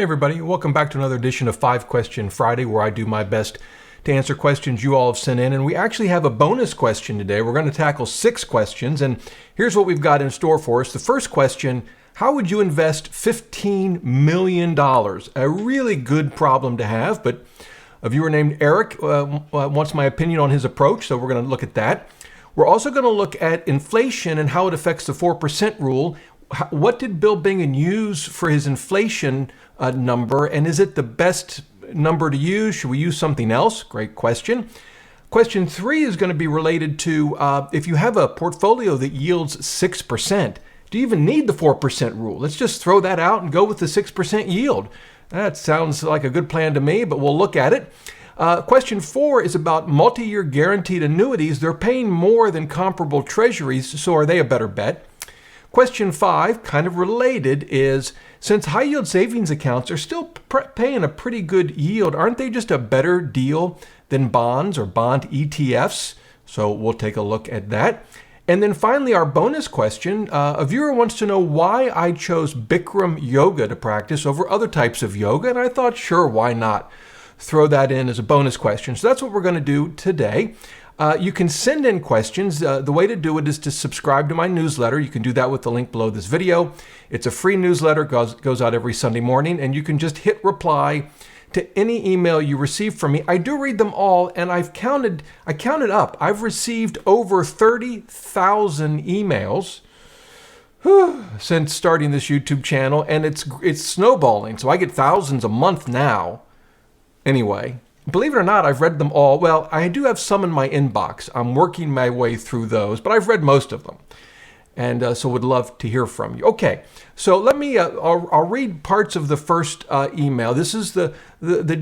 Hey everybody, welcome back to another edition of 5 Question Friday, where I do my best to answer questions you all have sent in. And we actually have a bonus question today. We're going to tackle 6 questions, and here's what we've got in store for us. The first question: how would you invest $15 million? A really good problem to have, but a viewer named Eric wants my opinion on his approach, so we're going to look at that. We're also going to look at inflation and how it affects the 4% rule. What did Bill Bengen use for his inflation number, and is it the best number to use? Should we use something else? Great question. Question 3 is going to be related to if you have a portfolio that yields 6%, do you even need the 4% rule? Let's just throw that out and go with the 6% yield. That sounds like a good plan to me, but we'll look at it. Question 4 is about multi-year guaranteed annuities. They're paying more than comparable treasuries, so are they a better bet? Question 5, kind of related, is since high yield savings accounts are still paying a pretty good yield, aren't they just a better deal than bonds or bond ETFs? So we'll take a look at that. And then finally, our bonus question, a viewer wants to know why I chose Bikram Yoga to practice over other types of yoga, and I thought, sure, why not throw that in as a bonus question. So that's what we're going to do today. You can send in questions. The way to do it is to subscribe to my newsletter. You can do that with the link below this video. It's a free newsletter, goes out every Sunday morning, and you can just hit reply to any email you receive from me. I do read them all, and I counted up. I've received over 30,000 emails since starting this YouTube channel, and it's snowballing. So I get thousands a month now. Anyway, believe it or not, I've read them all. Well, I do have some in my inbox. I'm working my way through those, but I've read most of them. And so would love to hear from you. Okay, so let me, I'll read parts of the first email. This is the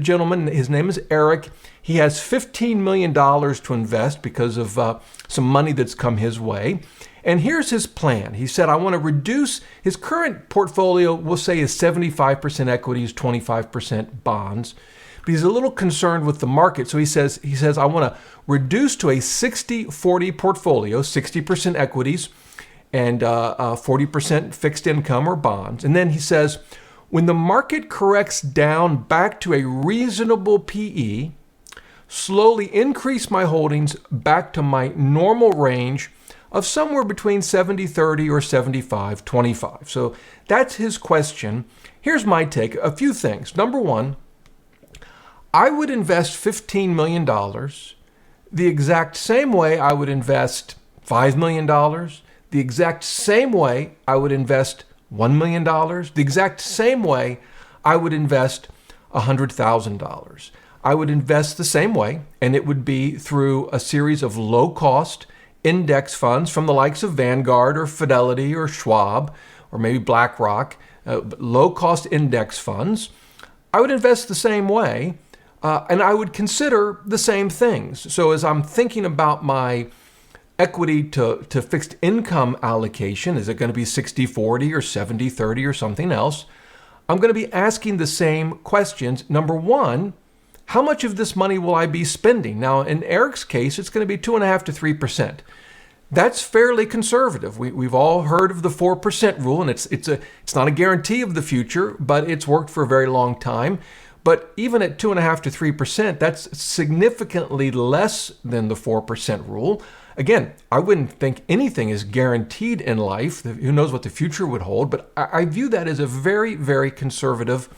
gentleman, his name is Eric. He has $15 million to invest because of some money that's come his way. And here's his plan. He said, I want to reduce his current portfolio, we'll say is 75% equities, 25% bonds. But he's a little concerned with the market. So he says, I want to reduce to a 60-40 portfolio, 60% equities and 40% fixed income or bonds. And then he says, when the market corrects down back to a reasonable PE, slowly increase my holdings back to my normal range of somewhere between 70-30 or 75-25. So that's his question. Here's my take. A few things. Number one, I would invest $15 million the exact same way I would invest $5 million, the exact same way I would invest $1 million, the exact same way I would invest $100,000. I would invest the same way, and it would be through a series of low-cost index funds from the likes of Vanguard or Fidelity or Schwab or maybe BlackRock, low-cost index funds. I would invest the same way. And I would consider the same things. So as I'm thinking about my equity to fixed income allocation, is it going to be 60-40 or 70-30 or something else? I'm going to be asking the same questions. Number one, how much of this money will I be spending? Now, in Eric's case, it's going to be 2.5% to 3%. That's fairly conservative. We've all heard of the 4% rule, and it's not a guarantee of the future, but it's worked for a very long time. But even at 2.5% to 3%, that's significantly less than the 4% rule. Again, I wouldn't think anything is guaranteed in life. Who knows what the future would hold? But I view that as a very, very conservative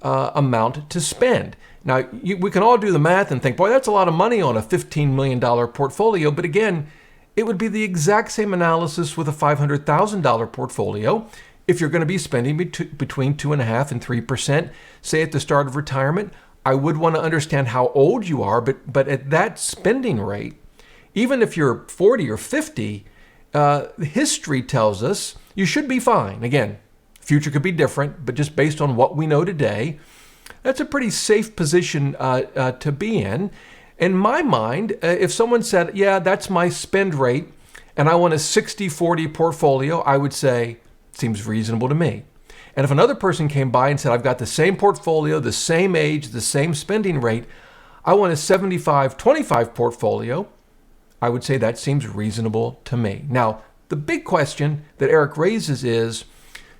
amount to spend. Now, we can all do the math and think, boy, that's a lot of money on a $15 million portfolio. But again, it would be the exact same analysis with a $500,000 portfolio. If you're going to be spending between 2.5% and 3%, say at the start of retirement, I would want to understand how old you are, but at that spending rate, even if you're 40 or 50, history tells us you should be fine. Again, future could be different, but just based on what we know today, that's a pretty safe position to be in. In my mind, if someone said, yeah, that's my spend rate, and I want a 60-40 portfolio, I would say, seems reasonable to me. And if another person came by and said, I've got the same portfolio, the same age, the same spending rate, I want a 75-25 portfolio, I would say that seems reasonable to me. Now, the big question that Eric raises is,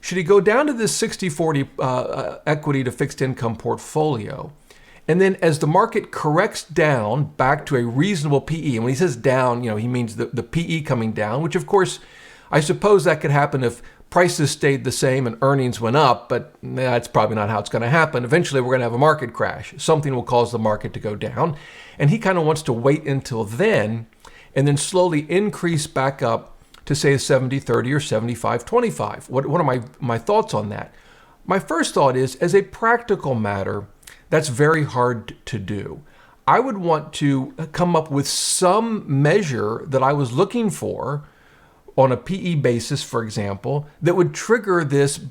should he go down to this 60-40 equity to fixed income portfolio? And then as the market corrects down back to a reasonable PE, and when he says down, he means the PE coming down, which of course, I suppose that could happen if prices stayed the same and earnings went up, but that's probably not how it's going to happen. Eventually, we're going to have a market crash. Something will cause the market to go down. And he kind of wants to wait until then and then slowly increase back up to say a 70-30 or 75-25. What are my thoughts on that? My first thought is, as a practical matter, that's very hard to do. I would want to come up with some measure that I was looking for on a PE basis, for example, that would trigger this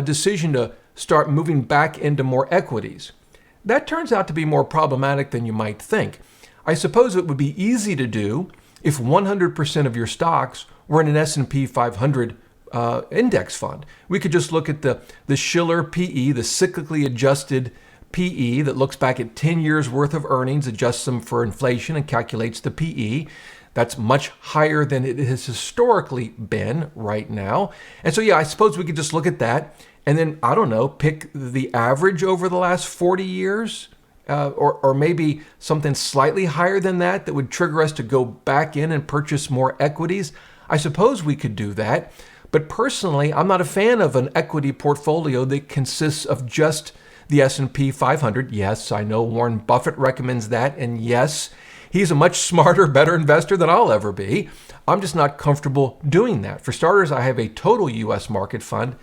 decision to start moving back into more equities. That turns out to be more problematic than you might think. I suppose it would be easy to do if 100% of your stocks were in an S&P 500 index fund. We could just look at the Shiller PE, the cyclically adjusted PE that looks back at 10 years worth of earnings, adjusts them for inflation, and calculates the PE. That's much higher than it has historically been right now. And so, I suppose we could just look at that and then, I don't know, pick the average over the last 40 years or maybe something slightly higher than that would trigger us to go back in and purchase more equities. I suppose we could do that. But personally, I'm not a fan of an equity portfolio that consists of just the S&P 500. Yes, I know Warren Buffett recommends that. And yes, he's a much smarter, better investor than I'll ever be. I'm just not comfortable doing that. For starters, I have a total U.S. market fund.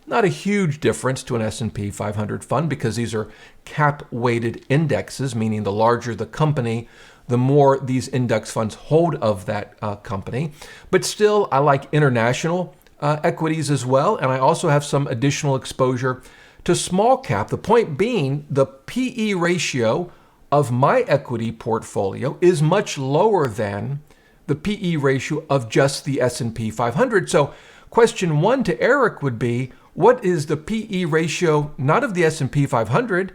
Not a huge difference to an S&P 500 fund because these are cap-weighted indexes, meaning the larger the company, the more these index funds hold of that company. But still, I like international equities as well, and I also have some additional exposure to small cap. The point being, the PE ratio of my equity portfolio is much lower than the PE ratio of just the S&P 500. So question one to Eric would be, what is the PE ratio, not of the S&P 500,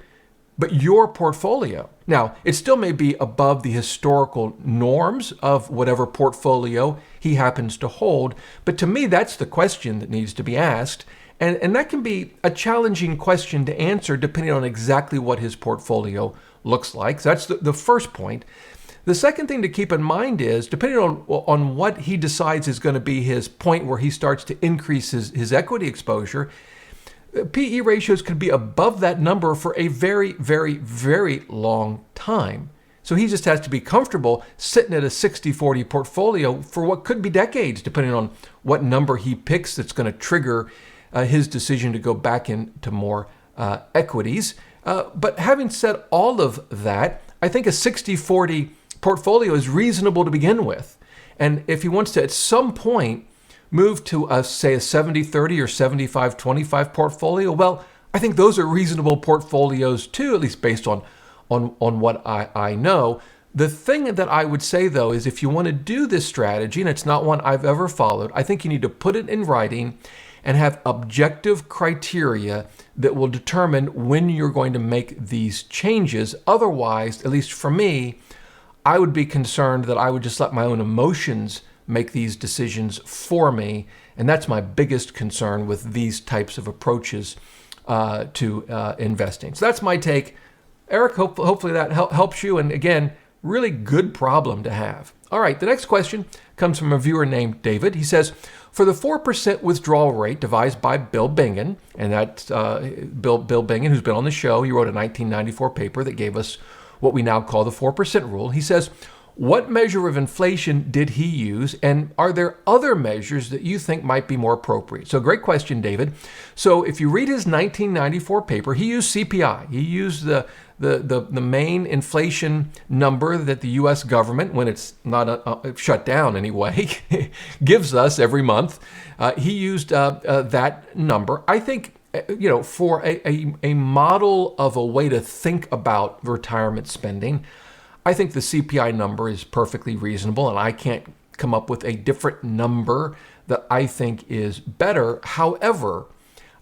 but your portfolio? Now, it still may be above the historical norms of whatever portfolio he happens to hold, but to me, that's the question that needs to be asked. And that can be a challenging question to answer depending on exactly what his portfolio looks like. So that's the first point. The second thing to keep in mind is, depending on what he decides is going to be his point where he starts to increase his equity exposure, PE ratios could be above that number for a very, very, very long time. So he just has to be comfortable sitting at a 60-40 portfolio for what could be decades, depending on what number he picks that's going to trigger his decision to go back into more equities. But having said all of that, I think a 60-40 portfolio is reasonable to begin with. And if he wants to, at some point, move to, say, a 70-30 or 75-25 portfolio, well, I think those are reasonable portfolios too, at least based on what I know. The thing that I would say, though, is if you want to do this strategy, and it's not one I've ever followed, I think you need to put it in writing and have objective criteria that will determine when you're going to make these changes. Otherwise, at least for me, I would be concerned that I would just let my own emotions make these decisions for me. And that's my biggest concern with these types of approaches to investing. So that's my take. Eric, hopefully that helps you. And again, really good problem to have. All right, the next question comes from a viewer named David. He says, for the 4% withdrawal rate devised by Bill Bengen, and that's Bill Bengen, who's been on the show, he wrote a 1994 paper that gave us what we now call the 4% rule. He says, what measure of inflation did he use, and are there other measures that you think might be more appropriate? So great question, David. So if you read his 1994 paper, he used CPI. He used the main inflation number that the U.S. government, when it's not shut down anyway, gives us every month. He used that number. I think, for a model of a way to think about retirement spending, I think the CPI number is perfectly reasonable, and I can't come up with a different number that I think is better. However,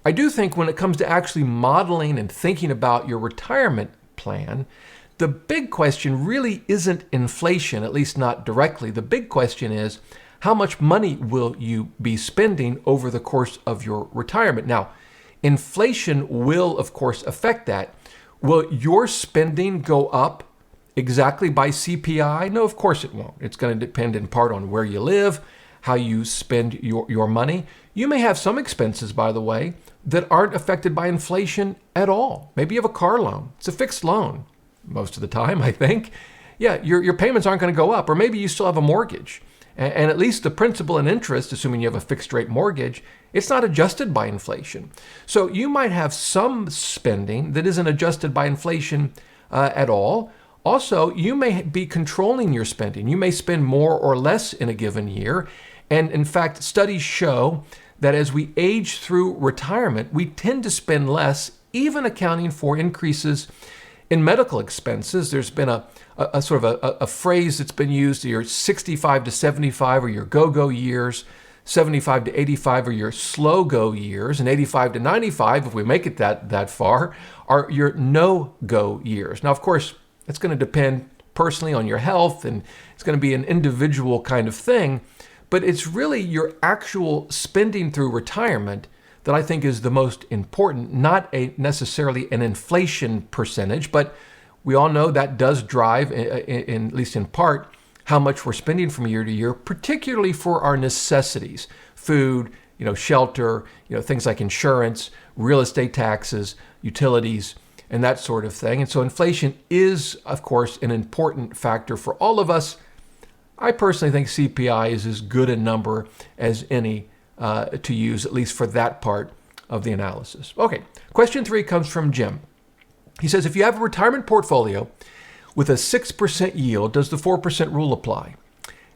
I do think when it comes to actually modeling and thinking about your retirement plan, the big question really isn't inflation, at least not directly. The big question is, how much money will you be spending over the course of your retirement? Now, inflation will, of course, affect that. Will your spending go up exactly by CPI? No, of course it won't. It's going to depend in part on where you live, how you spend your money. You may have some expenses, by the way, that aren't affected by inflation at all. Maybe you have a car loan. It's a fixed loan most of the time, I think. Yeah, your payments aren't going to go up. Or maybe you still have a mortgage. And at least the principal and interest, assuming you have a fixed rate mortgage, it's not adjusted by inflation. So you might have some spending that isn't adjusted by inflation at all. Also, you may be controlling your spending. You may spend more or less in a given year. And in fact, studies show that as we age through retirement, we tend to spend less, even accounting for increases in medical expenses. There's been a sort of a phrase that's been used: your 65 to 75 are your go-go years, 75 to 85 are your slow-go years, and 85 to 95, if we make it that far, are your no-go years. Now, of course, it's going to depend personally on your health, and it's going to be an individual kind of thing, but it's really your actual spending through retirement that I think is the most important, not necessarily an inflation percentage, but we all know that does drive, at least in part, how much we're spending from year to year, particularly for our necessities: food, shelter, things like insurance, real estate taxes, utilities, and that sort of thing. And so inflation is, of course, an important factor for all of us. I personally think CPI is as good a number as any to use, at least for that part of the analysis. Okay, question 3 comes from Jim. He says, if you have a retirement portfolio with a 6% yield, does the 4% rule apply?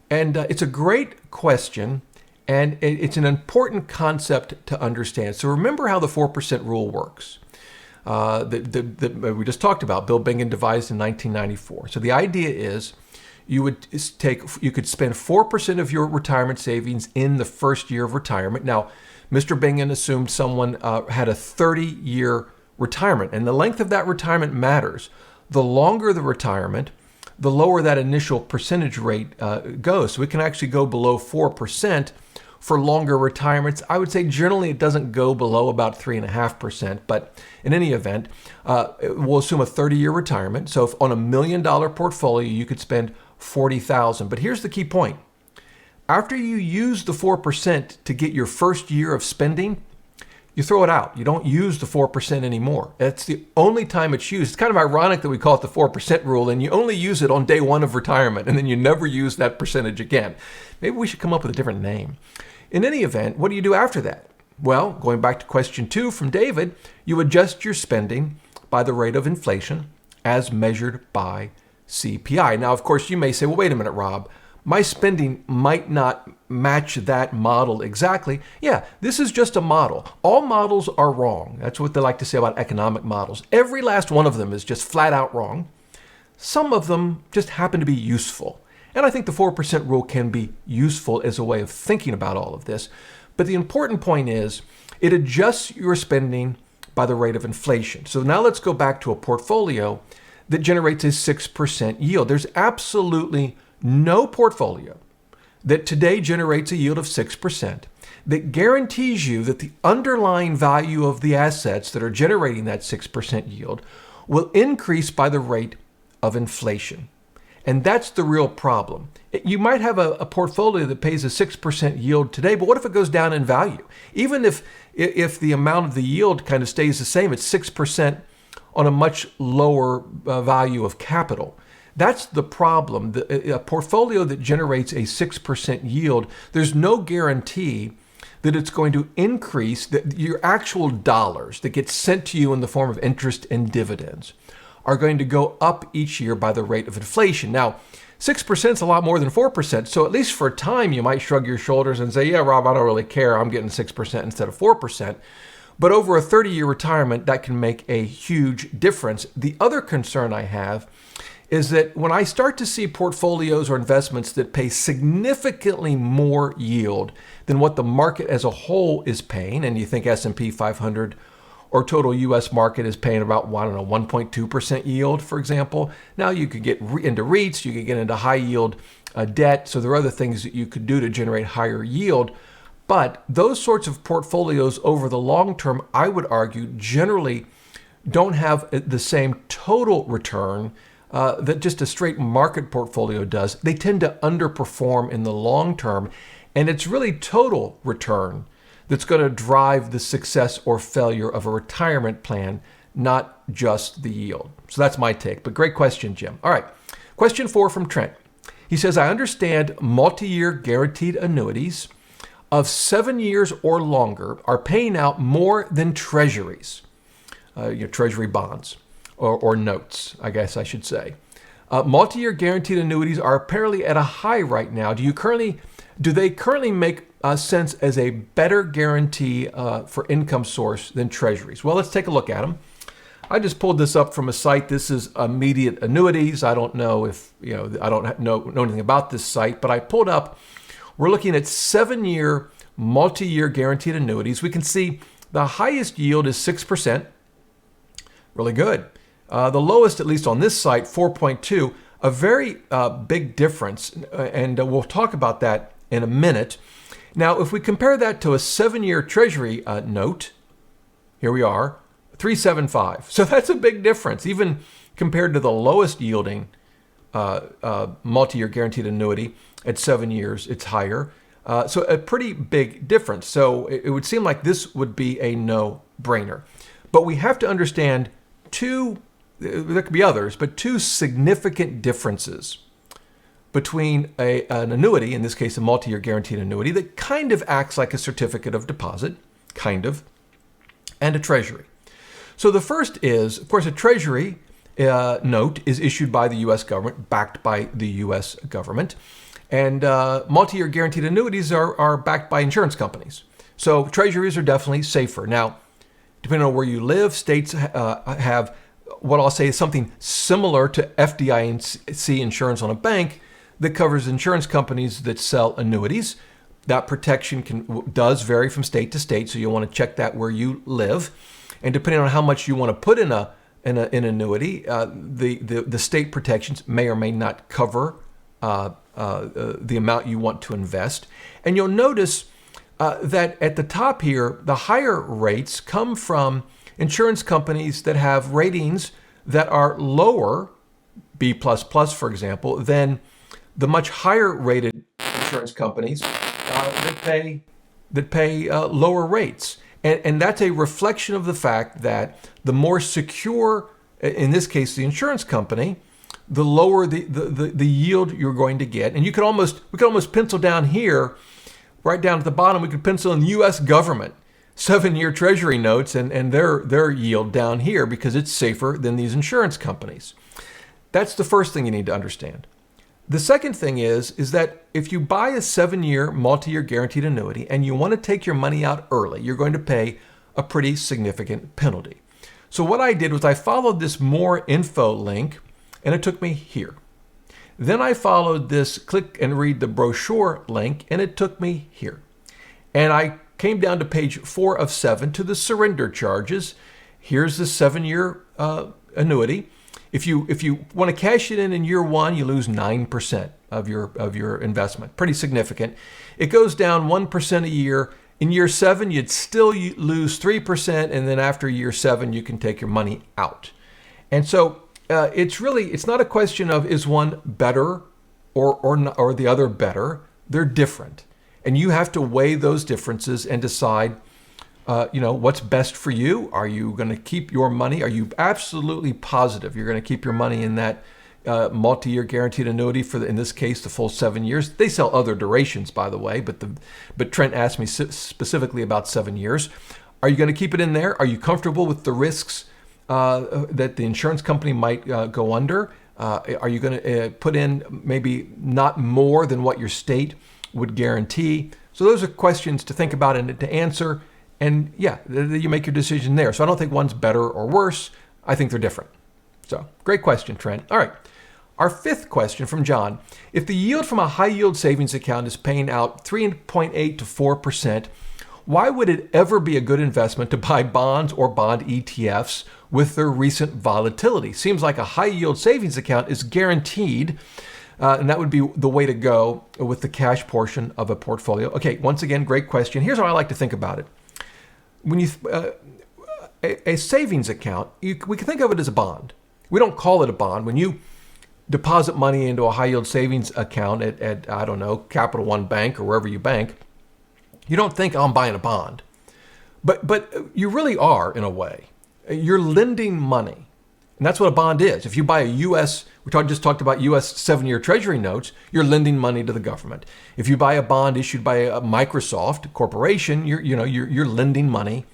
And it's a great question, and it's an important concept to understand. So remember how the 4% rule works. That we just talked about. Bill Bengen devised in 1994. So the idea is you could spend 4% of your retirement savings in the first year of retirement. Now, Mr. Bengen assumed someone had a 30-year retirement, and the length of that retirement matters. The longer the retirement, the lower that initial percentage rate goes. So it can actually go below 4% for longer retirements. I would say generally it doesn't go below about 3.5%, but in any event, we'll assume a 30-year retirement. So if on $1 million portfolio, you could spend $40,000. But here's the key point. After you use the 4% to get your first year of spending, you throw it out. You don't use the 4% anymore. It's the only time it's used. It's kind of ironic that we call it the 4% rule, and you only use it on day one of retirement, and then you never use that percentage again. Maybe we should come up with a different name. In any event, what do you do after that? Well, going back to question 2 from David, you adjust your spending by the rate of inflation as measured by CPI. Now, of course, you may say, well, wait a minute, Rob. My spending might not match that model exactly. Yeah, this is just a model. All models are wrong. That's what they like to say about economic models. Every last one of them is just flat out wrong. Some of them just happen to be useful. And I think the 4% rule can be useful as a way of thinking about all of this. But the important point is it adjusts your spending by the rate of inflation. So now let's go back to a portfolio that generates a 6% yield. There's absolutely no portfolio that today generates a yield of 6% that guarantees you that the underlying value of the assets that are generating that 6% yield will increase by the rate of inflation. And that's the real problem. You might have a portfolio that pays a 6% yield today, but what if it goes down in value? Even if the amount of the yield kind of stays the same, it's 6% on a much lower value of capital. That's the problem. A portfolio that generates a 6% yield, there's no guarantee that it's going to increase your actual dollars that get sent to you in the form of interest and dividends are going to go up each year by the rate of inflation. Now, 6% is a lot more than 4%, so at least for a time you might shrug your shoulders and say, yeah, Rob, I don't really care. I'm getting 6% instead of 4%. But over a 30-year retirement, that can make a huge difference. The other concern I have is that when I start to see portfolios or investments that pay significantly more yield than what the market as a whole is paying, and you think S&P 500 or total U.S. market is paying about, 1.2% yield, for example. Now you could get into REITs, you could get into high yield debt. So there are other things that you could do to generate higher yield. But those sorts of portfolios over the long term, I would argue, generally don't have the same total return that just a straight market portfolio does. They tend to underperform in the long term, and it's really total return that's going to drive the success or failure of a retirement plan, not just the yield. So that's my take, but great question, Jim. All right, question 4 from Trent. He says, I understand multi-year guaranteed annuities of 7 years or longer are paying out more than treasuries. Treasury bonds or notes, I guess I should say. Multi-year guaranteed annuities are apparently at a high right now. Do they currently make sense as a better guarantee for income source than treasuries? Well, let's take a look at them. I just pulled this up from a site. This is Immediate Annuities. I don't know if, I don't know anything about this site, but I pulled up, we're looking at 7-year multi-year guaranteed annuities. We can see the highest yield is 6%. Really good. The lowest, at least on this site, 4.2, a very big difference, and we'll talk about that in a minute. Now, if we compare that to a 7-year Treasury note, here we are, 3.75. So that's a big difference, even compared to the lowest yielding multi-year guaranteed annuity at 7 years, it's higher. So a pretty big difference. So it would seem like this would be a no-brainer. But we have to understand there could be others, but two significant differences between an annuity, in this case a multi-year guaranteed annuity, that kind of acts like a certificate of deposit, and a treasury. So the first is, of course, a treasury note is issued by the U.S. government, backed by the U.S. government, and multi-year guaranteed annuities are backed by insurance companies. So treasuries are definitely safer. Now, depending on where you live, states have what I'll say is something similar to FDIC insurance on a bank that covers insurance companies that sell annuities. That protection does vary from state to state, so you'll want to check that where you live. And depending on how much you want to put in an annuity, the state protections may or may not cover the amount you want to invest. And you'll notice that at the top here, the higher rates come from insurance companies that have ratings that are lower, B++, for example, than the much higher rated insurance companies that pay lower rates. And that's a reflection of the fact that the more secure, in this case, the insurance company, the lower the yield you're going to get. And we could almost pencil down here, right down at the bottom, we could pencil in the U.S. government 7-year Treasury notes and their yield down here because it's safer than these insurance companies. That's the first thing you need to understand. The second thing is that if you buy a 7-year multi-year guaranteed annuity and you want to take your money out early, you're going to pay a pretty significant penalty. So what I did was I followed this more info link and it took me here. Then I followed this click and read the brochure link and it took me here. And I came down to page 4 of 7 to the surrender charges. Here's the 7-year annuity. If you want to cash it in year 1, you lose 9% of your investment. Pretty significant. It goes down 1% a year. In year 7, you'd still lose 3%, and then after year 7, you can take your money out. And so it's not a question of is one better or the other better. They're different, and you have to weigh those differences and decide what's best for you. Are you going to keep your money? Are you absolutely positive you're going to keep your money in that multi-year guaranteed annuity for, in this case, the full 7 years? They sell other durations, by the way, but Trent asked me specifically about 7 years. Are you going to keep it in there? Are you comfortable with the risks that the insurance company might go under? Are you going to put in maybe not more than what your state would guarantee? So those are questions to think about and to answer. And yeah, you make your decision there. So I don't think one's better or worse. I think they're different. So great question, Trent. All right. Our fifth question from John. If the yield from a high yield savings account is paying out 3.8 to 4%, why would it ever be a good investment to buy bonds or bond ETFs with their recent volatility? Seems like a high yield savings account is guaranteed, And that would be the way to go with the cash portion of a portfolio. Okay, once again, great question. Here's how I like to think about it. When you a savings account, we can think of it as a bond. We don't call it a bond. When you deposit money into a high yield savings account at I don't know, Capital One Bank or wherever you bank, you don't think, oh, I'm buying a bond. But you really are, in a way. You're lending money. And that's what a bond is. If you buy a U.S., just talked about U.S. 7-year Treasury notes, you're lending money to the government. If you buy a bond issued by a Microsoft corporation, you're lending money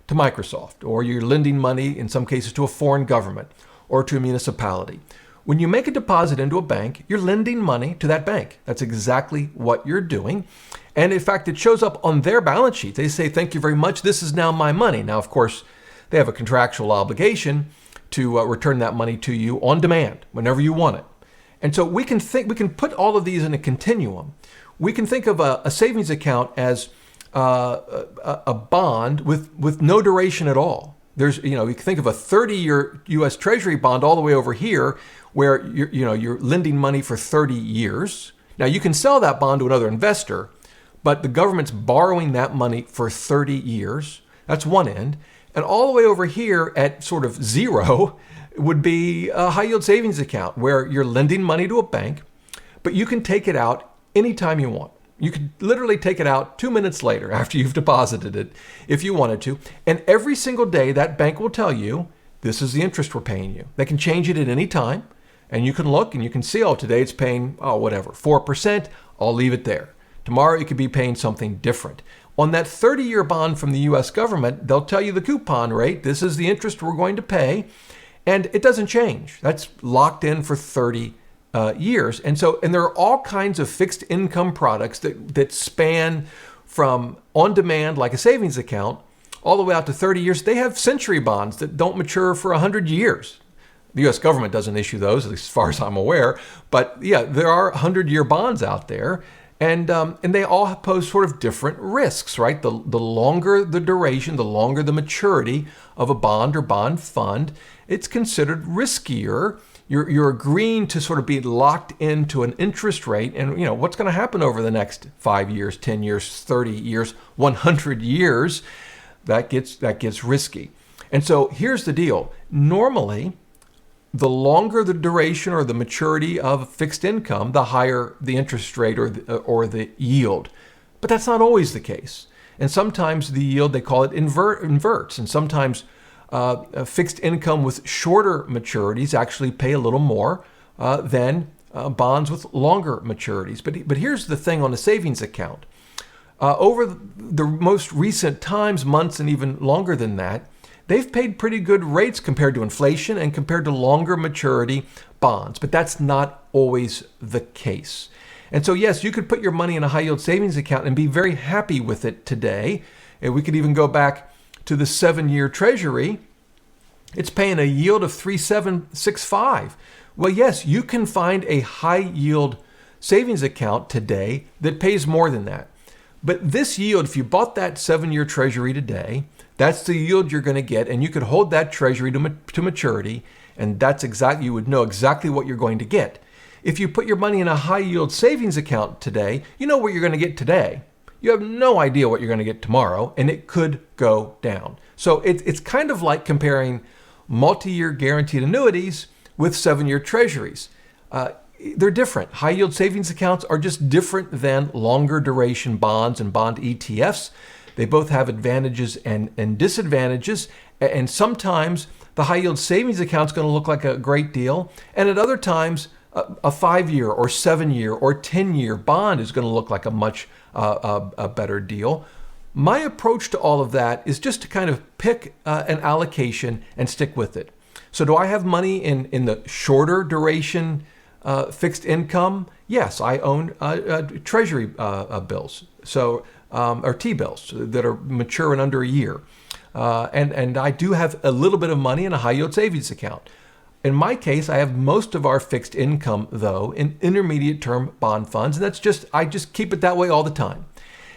to Microsoft, or you're lending money, in some cases, to a foreign government or to a municipality. When you make a deposit into a bank, you're lending money to that bank. That's exactly what you're doing. And in fact, it shows up on their balance sheet. They say, thank you very much. This is now my money. Now, of course, they have a contractual obligation to return that money to you on demand whenever you want it. And so we can put all of these in a continuum. We can think of a savings account as a bond with no duration at all. You can think of a 30-year U.S. Treasury bond all the way over here, where you're lending money for 30 years. Now you can sell that bond to another investor, but the government's borrowing that money for 30 years. That's one end. And all the way over here at sort of zero would be a high yield savings account, where you're lending money to a bank, but you can take it out anytime you want. You could literally take it out 2 minutes later after you've deposited it if you wanted to. And every single day that bank will tell you, this is the interest we're paying you. They can change it at any time, and you can look and you can see, oh, today it's paying, 4%. I'll leave it there. Tomorrow it could be paying something different. On that 30-year bond from the U.S. government, they'll tell you the coupon rate. This is the interest we're going to pay. And it doesn't change. That's locked in for 30 years. And there are all kinds of fixed income products that span from on demand, like a savings account, all the way out to 30 years. They have century bonds that don't mature for 100 years. The U.S. government doesn't issue those, at least as far as I'm aware. But yeah, there are 100-year bonds out there. And they all pose sort of different risks, right? The longer the duration, the longer the maturity of a bond or bond fund, it's considered riskier. You're agreeing to sort of be locked into an interest rate, and what's going to happen over the next 5 years, 10 years, 30 years, 100 years, that gets risky. And so here's the deal. Normally, the longer the duration or the maturity of fixed income, the higher the interest rate or the yield. But that's not always the case. And sometimes the yield, they call it inverts. And sometimes fixed income with shorter maturities actually pay a little more than bonds with longer maturities. But here's the thing on a savings account. Over the most recent times, months, and even longer than that, they've paid pretty good rates compared to inflation and compared to longer maturity bonds, but that's not always the case. And so yes, you could put your money in a high yield savings account and be very happy with it today. And we could even go back to the 7-year Treasury. It's paying a yield of 3.765. Well, yes, you can find a high yield savings account today that pays more than that. But this yield, if you bought that 7-year Treasury today, that's the yield you're going to get, and you could hold that Treasury to maturity, and you would know exactly what you're going to get. If you put your money in a high yield savings account today, you know what you're going to get today. You have no idea what you're going to get tomorrow, and it could go down. So it's kind of like comparing multi-year guaranteed annuities with 7-year Treasuries. They're different. High yield savings accounts are just different than longer duration bonds and bond ETFs. They both have advantages and disadvantages. And sometimes the high yield savings account is going to look like a great deal. And at other times, a 5-year or 7-year or 10-year bond is going to look like a much a better deal. My approach to all of that is just to kind of pick an allocation and stick with it. So do I have money in the shorter duration fixed income? Yes, I own Treasury bills. Or T-bills that are mature in under a year. And I do have a little bit of money in a high yield savings account. In my case, I have most of our fixed income, though, in intermediate term bond funds. And I just keep it that way all the time.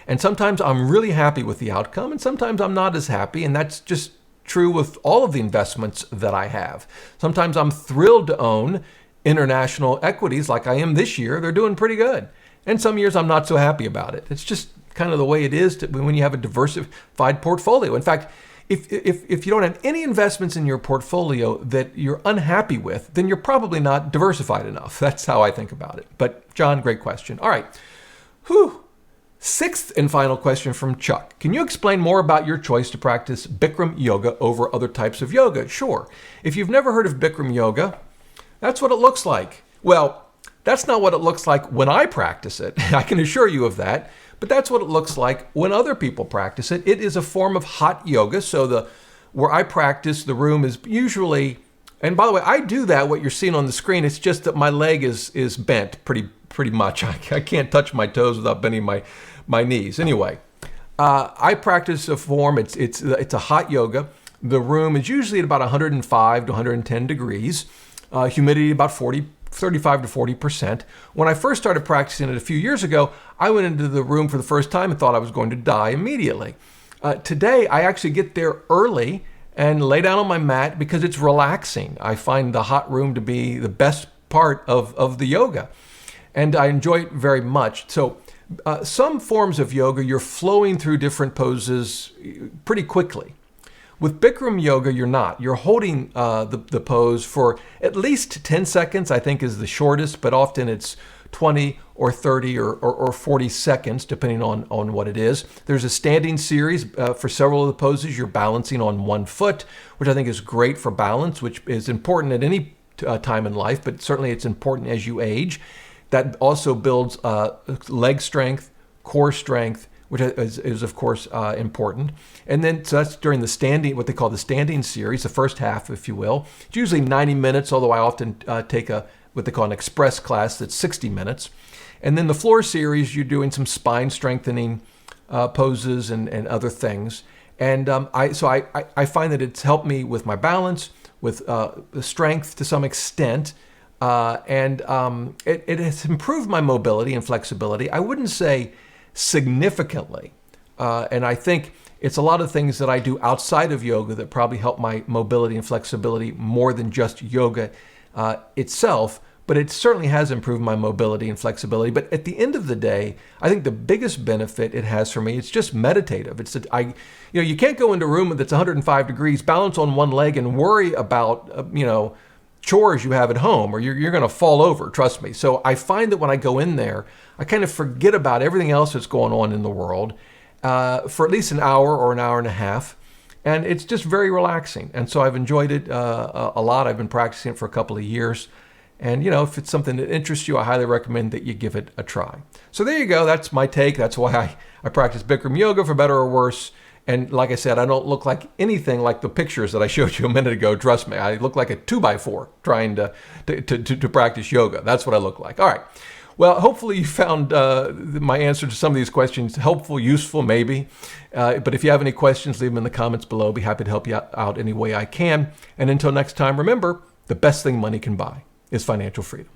And sometimes I'm really happy with the outcome, and sometimes I'm not as happy. And that's just true with all of the investments that I have. Sometimes I'm thrilled to own international equities like I am this year, they're doing pretty good. And some years I'm not so happy about it. It's just kind of the way it is when you have a diversified portfolio. In fact, if you don't have any investments in your portfolio that you're unhappy with, then you're probably not diversified enough. That's how I think about it. But John, great question. All right. Sixth and final question from Chuck. Can you explain more about your choice to practice Bikram Yoga over other types of yoga? Sure. If you've never heard of Bikram Yoga, that's what it looks like. Well, that's not what it looks like when I practice it. I can assure you of that. But that's what it looks like when other people practice it. It is a form of hot yoga. So where I practice, the room is usually, and by the way, I do that, what you're seeing on the screen. It's just that my leg is bent pretty much. I can't touch my toes without bending my knees. Anyway, I practice a form. It's a hot yoga. The room is usually at about 105 to 110 degrees. Humidity about 35 to 40%. When I first started practicing it a few years ago, I went into the room for the first time and thought I was going to die immediately. Today, I actually get there early and lay down on my mat because it's relaxing. I find the hot room to be the best part of the yoga, and I enjoy it very much. So some forms of yoga, you're flowing through different poses pretty quickly. With Bikram Yoga, you're not. You're holding the pose for at least 10 seconds, I think is the shortest, but often it's 20 or 30 or 40 seconds, depending on what it is. There's a standing series. For several of the poses, you're balancing on one foot, which I think is great for balance, which is important at any time in life, but certainly it's important as you age. That also builds leg strength, core strength, which is of course important. And then, so that's during the standing, what they call the standing series, the first half, if you will. It's usually 90 minutes, although I often take what they call an express class that's 60 minutes. And then the floor series, you're doing some spine strengthening poses and other things. And I find that it's helped me with my balance, with the strength to some extent, and it has improved my mobility and flexibility. I wouldn't say significantly. And I think it's a lot of things that I do outside of yoga that probably help my mobility and flexibility more than just yoga itself, but it certainly has improved my mobility and flexibility. But at the end of the day, I think the biggest benefit it has for me, it's just meditative. It's that you can't go into a room that's 105 degrees, balance on one leg and worry about, chores you have at home, or you're going to fall over, trust me. So I find that when I go in there, I kind of forget about everything else that's going on in the world for at least an hour or an hour and a half. And it's just very relaxing. And so I've enjoyed it a lot. I've been practicing it for a couple of years. And, if it's something that interests you, I highly recommend that you give it a try. So there you go. That's my take. That's why I practice Bikram Yoga, for better or worse. And like I said, I don't look like anything like the pictures that I showed you a minute ago. Trust me, I look like a 2x4 trying to practice yoga. That's what I look like. All right. Well, hopefully you found my answer to some of these questions helpful, useful, maybe. But if you have any questions, leave them in the comments below. I'll be happy to help you out any way I can. And until next time, remember, the best thing money can buy is financial freedom.